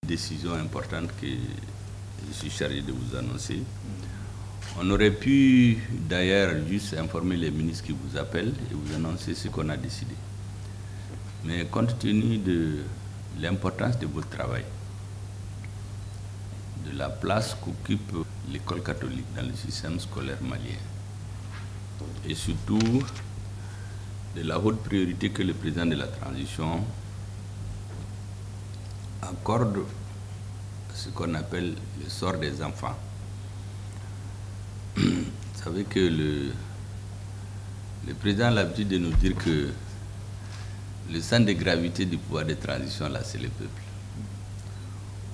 décision importante que je suis chargé de vous annoncer. On aurait pu d'ailleurs juste informer les ministres qui vous appellent et vous annoncer ce qu'on a décidé. Mais compte tenu de l'importance de votre travail, de la place qu'occupe l'école catholique dans le système scolaire malien, et surtout de la haute priorité que le président de la transition accorde à ce qu'on appelle le sort des enfants. Vous savez que le président a l'habitude de nous dire que le centre de gravité du pouvoir de transition, là, c'est le peuple.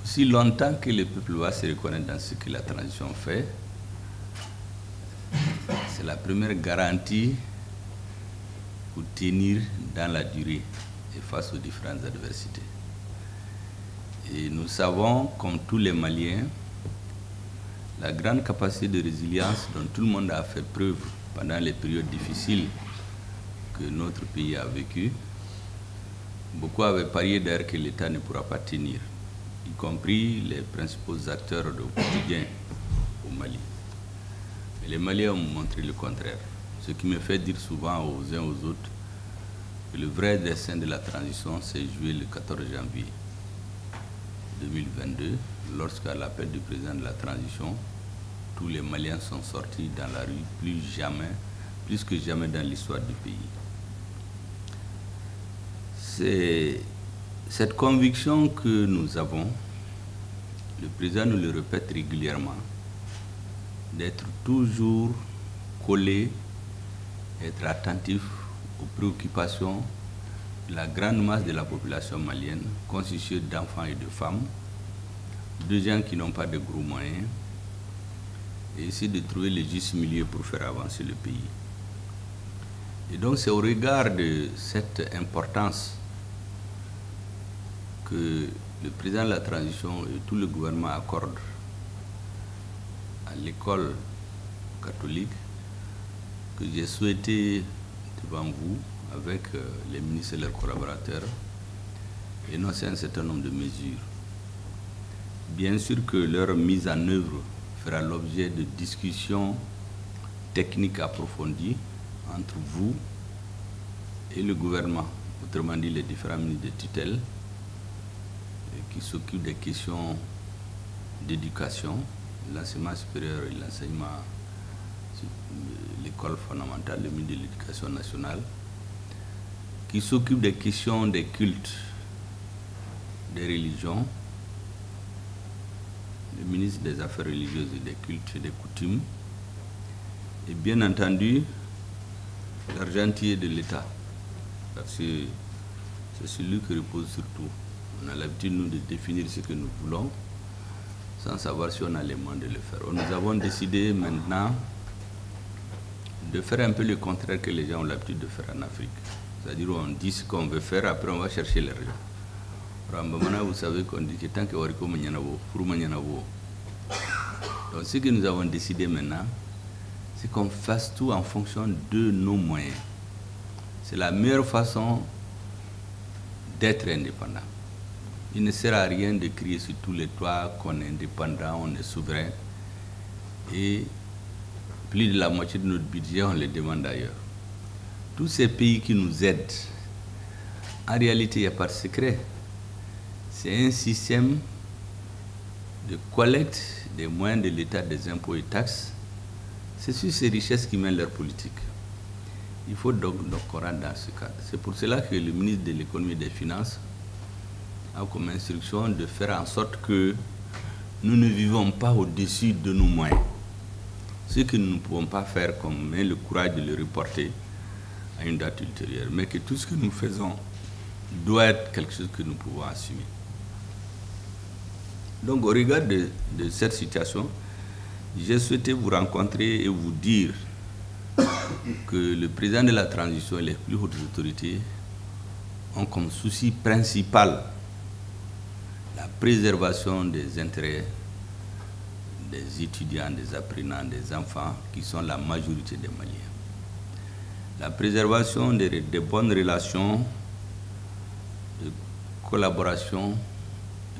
Aussi longtemps que le peuple va se reconnaître dans ce que la transition fait, c'est la première garantie pour tenir dans la durée et face aux différentes adversités. Et nous savons, comme tous les Maliens, la grande capacité de résilience dont tout le monde a fait preuve pendant les périodes difficiles que notre pays a vécues. Beaucoup avaient parié d'ailleurs que l'État ne pourra pas tenir, y compris les principaux acteurs du quotidien au Mali. Mais les Maliens ont montré le contraire, ce qui me fait dire souvent aux uns aux autres que le vrai dessein de la transition s'est joué le 14 janvier 2022, lorsqu'à l'appel du président de la transition, tous les Maliens sont sortis dans la rue plus que jamais dans l'histoire du pays. C'est cette conviction que nous avons, le président nous le répète régulièrement, d'être toujours collé, être attentif aux préoccupations de la grande masse de la population malienne, constituée d'enfants et de femmes, de gens qui n'ont pas de gros moyens, et essayer de trouver le juste milieu pour faire avancer le pays. Et donc c'est au regard de cette importance que le président de la transition et tout le gouvernement accordent à l'école catholique que j'ai souhaité devant vous, avec les ministres et leurs collaborateurs, énoncer un certain nombre de mesures. Bien sûr que leur mise en œuvre fera l'objet de discussions techniques approfondies entre vous et le gouvernement, autrement dit les différents ministres de tutelle qui s'occupent des questions d'éducation, l'enseignement supérieur et l'enseignement, l'école fondamentale, le ministre de l'Éducation nationale, qui s'occupent des questions des cultes, des religions, le ministre des Affaires religieuses et des cultes et des coutumes, et bien entendu l'argentier de l'État, parce que c'est celui qui repose sur tout. On a l'habitude, nous, de définir ce que nous voulons, sans savoir si on a les moyens de le faire. Nous avons décidé maintenant de faire un peu le contraire que les gens ont l'habitude de faire en Afrique. C'est-à-dire on dit ce qu'on veut faire, après on va chercher les raisons. Vous savez qu'on dit que tant que Wariko Manyanavo, pour Manyanavo. Donc ce que nous avons décidé maintenant, c'est qu'on fasse tout en fonction de nos moyens. C'est la meilleure façon d'être indépendant. Il ne sert à rien de crier sur tous les toits qu'on est indépendant, on est souverain. Et plus de la moitié de notre budget, on le demande ailleurs. Tous ces pays qui nous aident, en réalité, il n'y a pas de secret. C'est un système de collecte des moyens de l'État, des impôts et taxes. C'est sur ces richesses qui mènent leur politique. Il faut donc qu'on rentre dans ce cadre. C'est pour cela que le ministre de l'Économie et des Finances a comme instruction de faire en sorte que nous ne vivons pas au-dessus de nos moyens. Ce que nous ne pouvons pas faire, comme le courage de le reporter à une date ultérieure, mais que tout ce que nous faisons doit être quelque chose que nous pouvons assumer. Donc, au regard de cette situation, j'ai souhaité vous rencontrer et vous dire que le président de la transition et les plus hautes autorités ont comme souci principal la préservation des intérêts des étudiants, des apprenants, des enfants qui sont la majorité des Maliens. La préservation des bonnes relations de collaboration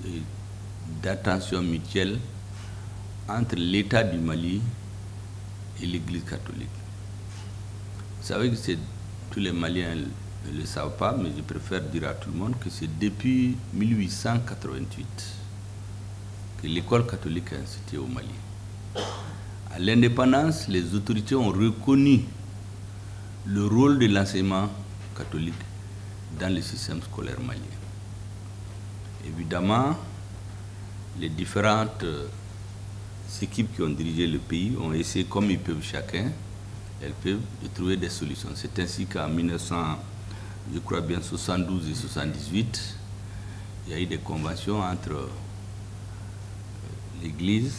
et d'attention mutuelle entre l'État du Mali et l'Église catholique. Vous savez que tous les Maliens ne le savent pas, mais je préfère dire à tout le monde que c'est depuis 1888 que l'école catholique est instituée au Mali. À l'indépendance, les autorités ont reconnu le rôle de l'enseignement catholique dans le système scolaire malien. Évidemment, les différentes équipes qui ont dirigé le pays ont essayé, comme ils peuvent chacun, elles peuvent, de trouver des solutions. C'est ainsi qu'en 1972 et 78, il y a eu des conventions entre l'Église,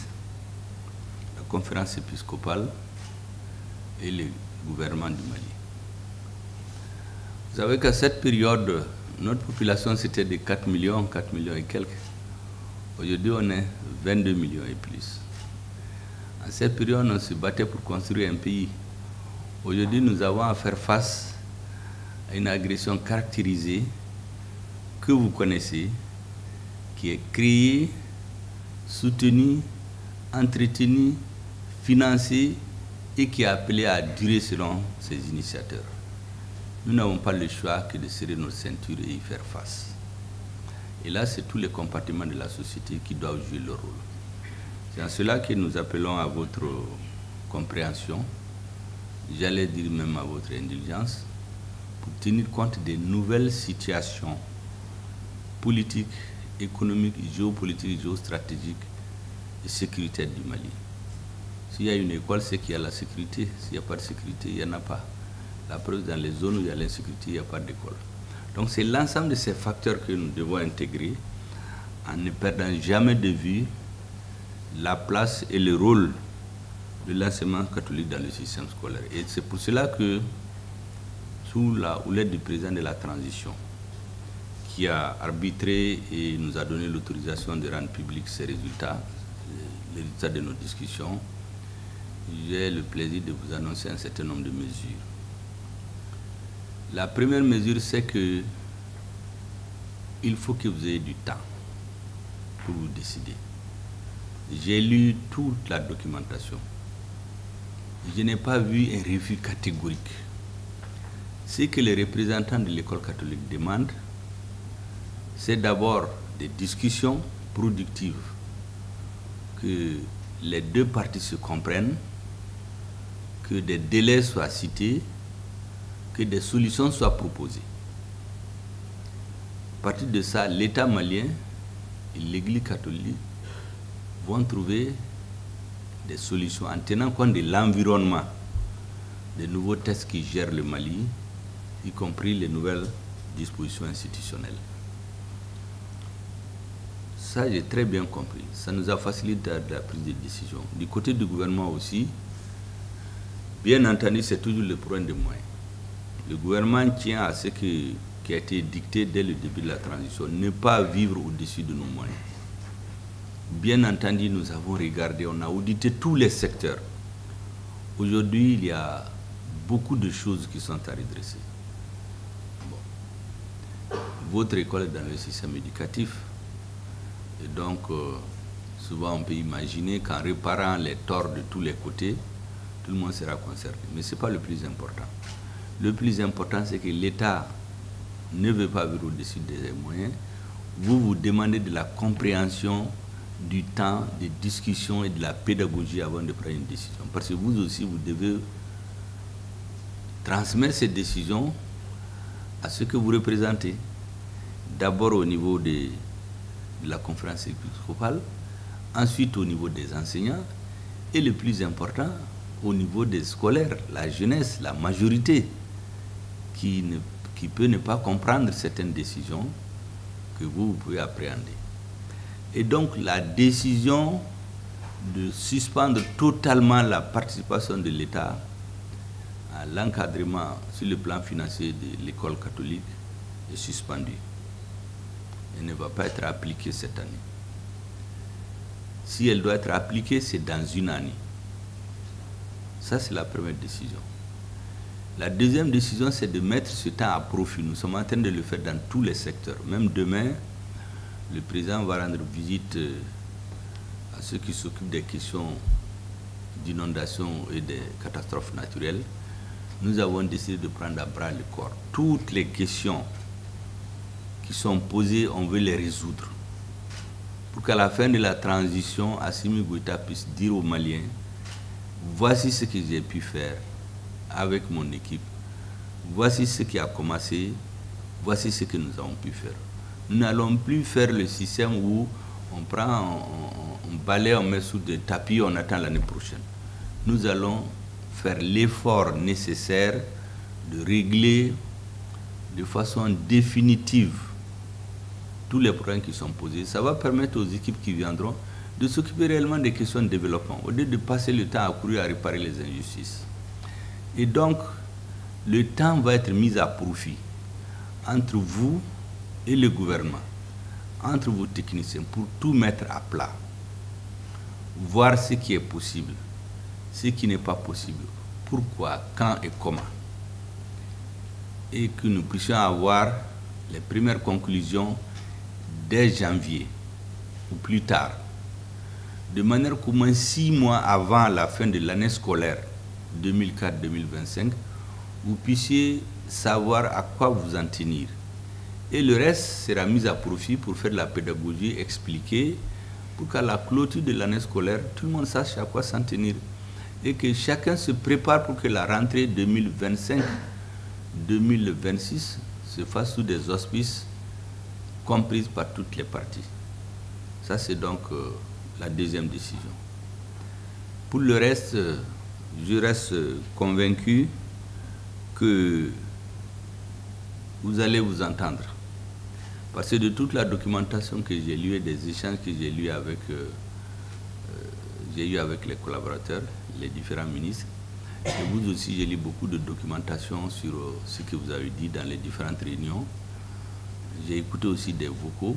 la conférence épiscopale et le gouvernement du Mali. Vous savez qu'à cette période, notre population c'était de 4 millions et quelques. Aujourd'hui, on est 22 millions et plus. À cette période, on se battait pour construire un pays. Aujourd'hui, nous avons à faire face à une agression caractérisée que vous connaissez, qui est créée, soutenue, entretenue, financée et qui est appelée à durer selon ses initiateurs. Nous n'avons pas le choix que de serrer notre ceinture et y faire face. Et là, c'est tous les compartiments de la société qui doivent jouer leur rôle. C'est en cela que nous appelons à votre compréhension, j'allais dire même à votre indulgence, pour tenir compte des nouvelles situations politiques, économiques, géopolitiques, géostratégiques et sécuritaires du Mali. S'il y a une école, c'est qu'il y a la sécurité. S'il n'y a pas de sécurité, il n'y en a pas. La preuve, dans les zones où il y a l'insécurité, il n'y a pas d'école. Donc c'est l'ensemble de ces facteurs que nous devons intégrer en ne perdant jamais de vue la place et le rôle de l'enseignement catholique dans le système scolaire. Et c'est pour cela que, sous la houlette du président de la transition, qui a arbitré et nous a donné l'autorisation de rendre public ces résultats, les résultats de nos discussions, j'ai le plaisir de vous annoncer un certain nombre de mesures. La première mesure, c'est que il faut que vous ayez du temps pour vous décider. J'ai lu toute la documentation. Je n'ai pas vu un refus catégorique. Ce que les représentants de l'école catholique demandent, c'est d'abord des discussions productives, que les deux parties se comprennent, que des délais soient cités, que des solutions soient proposées. À partir de ça, l'État malien et l'Église catholique vont trouver des solutions en tenant compte de l'environnement, des nouveaux textes qui gèrent le Mali, y compris les nouvelles dispositions institutionnelles. Ça, j'ai très bien compris. Ça nous a facilité la prise de décision. Du côté du gouvernement aussi, bien entendu, c'est toujours le problème des moyens. Le gouvernement tient à ce qui a été dicté dès le début de la transition, ne pas vivre au-dessus de nos moyens. Bien entendu, nous avons regardé, on a audité tous les secteurs. Aujourd'hui, il y a beaucoup de choses qui sont à redresser. Bon. Votre école est dans le système éducatif. Et donc, souvent on peut imaginer qu'en réparant les torts de tous les côtés, tout le monde sera concerné. Mais ce n'est pas le plus important. Le plus important, c'est que l'État ne veut pas vivre au-dessus des moyens. Vous demandez de la compréhension, du temps, des discussions et de la pédagogie avant de prendre une décision. Parce que vous aussi, vous devez transmettre ces décisions à ceux que vous représentez. D'abord au niveau de la conférence épiscopale, ensuite au niveau des enseignants, et le plus important, au niveau des scolaires, la jeunesse, la majorité, qui peut ne pas comprendre certaines décisions que vous pouvez appréhender. Et donc la décision de suspendre totalement la participation de l'État à l'encadrement sur le plan financier de l'école catholique est suspendue. Elle ne va pas être appliquée cette année. Si elle doit être appliquée, c'est dans une année. Ça, c'est la première décision. La deuxième décision, c'est de mettre ce temps à profit. Nous sommes en train de le faire dans tous les secteurs. Même demain, le président va rendre visite à ceux qui s'occupent des questions d'inondation et des catastrophes naturelles. Nous avons décidé de prendre à bras le corps toutes les questions qui sont posées, on veut les résoudre. Pour qu'à la fin de la transition, Assimi Goïta puisse dire aux Maliens, voici ce que j'ai pu faire avec mon équipe, voici ce qui a commencé, voici ce que nous avons pu faire. Nous n'allons plus faire le système où on prend, on balaye, on met sous des tapis, on attend l'année prochaine. Nous allons faire l'effort nécessaire de régler de façon définitive tous les problèmes qui sont posés. Ça va permettre aux équipes qui viendront de s'occuper réellement des questions de développement, au lieu de passer le temps à courir à réparer les injustices. Et donc, le temps va être mis à profit entre vous et le gouvernement, entre vos techniciens, pour tout mettre à plat, voir ce qui est possible, ce qui n'est pas possible, pourquoi, quand et comment, et que nous puissions avoir les premières conclusions dès janvier ou plus tard, de manière qu'au moins 6 mois avant la fin de l'année scolaire 2004-2025, vous puissiez savoir à quoi vous en tenir. Et le reste sera mis à profit pour faire de la pédagogie, expliquer, pour qu'à la clôture de l'année scolaire, tout le monde sache à quoi s'en tenir. Et que chacun se prépare pour que la rentrée 2025-2026 se fasse sous des auspices comprises par toutes les parties. Ça, c'est donc la deuxième décision. Pour le reste, je reste convaincu que vous allez vous entendre. Parce que de toute la documentation que j'ai lue et des échanges que j'ai eu avec les collaborateurs, les différents ministres, et vous aussi, j'ai lu beaucoup de documentation sur ce que vous avez dit dans les différentes réunions. J'ai écouté aussi des vocaux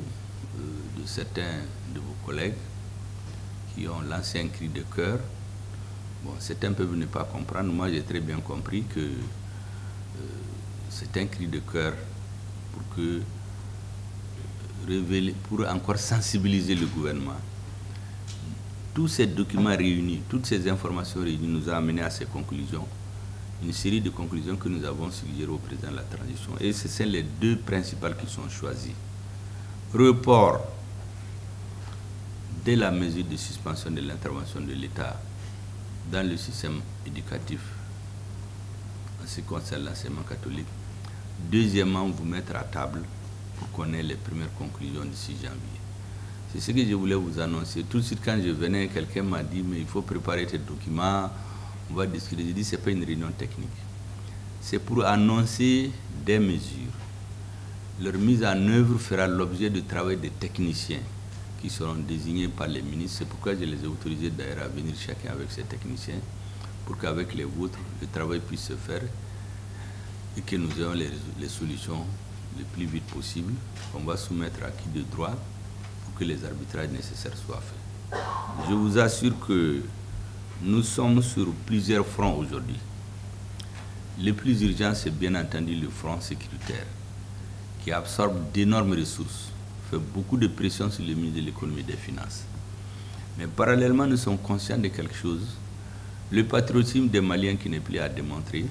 de certains de vos collègues qui ont lancé un cri de cœur. Bon, certains peuvent ne pas comprendre. Moi, j'ai très bien compris que c'est un cri de cœur pour encore sensibiliser le gouvernement. Tous ces documents réunis, toutes ces informations réunies nous ont amené à ces conclusions. Une série de conclusions que nous avons suggérées au président de la transition. Et ce sont les deux principales qui sont choisies. Report dès la mesure de suspension de l'intervention de l'État dans le système éducatif en ce qui concerne l'enseignement catholique. Deuxièmement, vous mettre à table pour qu'on ait les premières conclusions d'ici janvier. C'est ce que je voulais vous annoncer. Tout de suite, quand je venais, quelqu'un m'a dit, mais il faut préparer tes documents, on va discuter. J'ai dit, ce n'est pas une réunion technique. C'est pour annoncer des mesures. Leur mise en œuvre fera l'objet de travail des techniciens qui seront désignés par les ministres. C'est pourquoi je les ai autorisés d'ailleurs à venir chacun avec ses techniciens, pour qu'avec les vôtres, le travail puisse se faire et que nous ayons les solutions le plus vite possible, qu'on va soumettre à qui de droit pour que les arbitrages nécessaires soient faits. Je vous assure que nous sommes sur plusieurs fronts aujourd'hui. Le plus urgent, c'est bien entendu le front sécuritaire, qui absorbe d'énormes ressources, fait beaucoup de pression sur le ministre de l'économie et des finances. Mais parallèlement, nous sommes conscients de quelque chose, le patriotisme des Maliens qui n'est plus à démontrer,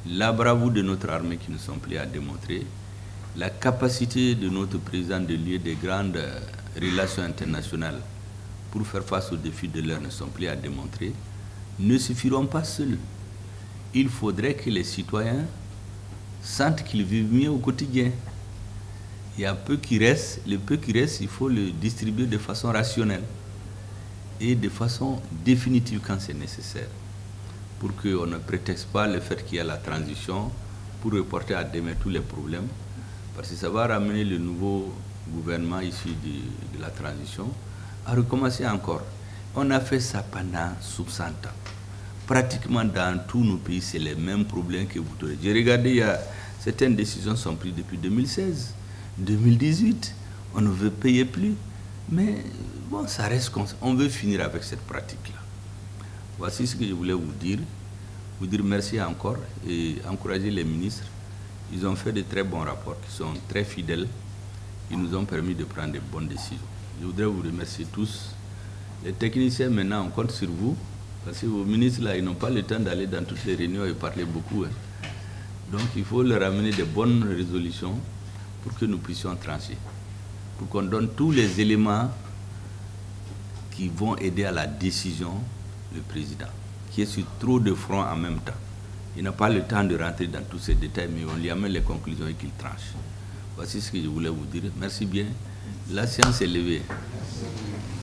la bravoure de notre armée qui ne sont plus à démontrer, la capacité de notre président de lier des grandes relations internationales pour faire face aux défis de l'heure ne sont plus à démontrer, ne suffiront pas seuls. Il faudrait que les citoyens sentent qu'ils vivent mieux au quotidien. Il y a peu qui reste, le peu qui reste, il faut le distribuer de façon rationnelle et de façon définitive quand c'est nécessaire, pour qu'on ne prétexte pas le fait qu'il y a la transition pour reporter à demain tous les problèmes, parce que ça va ramener le nouveau gouvernement issu de la transition à recommencer encore. On a fait ça pendant 60 ans. Pratiquement dans tous nos pays, c'est les mêmes problèmes que vous trouvez. J'ai regardé, certaines décisions sont prises depuis 2016, 2018. On ne veut payer plus. Mais bon, ça reste comme ça. On veut finir avec cette pratique-là. Voici ce que je voulais vous dire. Vous dire merci encore et encourager les ministres. Ils ont fait de très bons rapports qui sont très fidèles qui nous ont permis de prendre de bonnes décisions. Je voudrais vous remercier tous. Les techniciens, maintenant, on compte sur vous, parce que vos ministres, là, ils n'ont pas le temps d'aller dans toutes les réunions et parler beaucoup. Hein. Donc, il faut leur amener de bonnes résolutions pour que nous puissions trancher, pour qu'on donne tous les éléments qui vont aider à la décision du président, qui est sur trop de fronts en même temps. Il n'a pas le temps de rentrer dans tous ces détails, mais on lui amène les conclusions et qu'il tranche. Voici ce que je voulais vous dire. Merci bien. La séance est levée.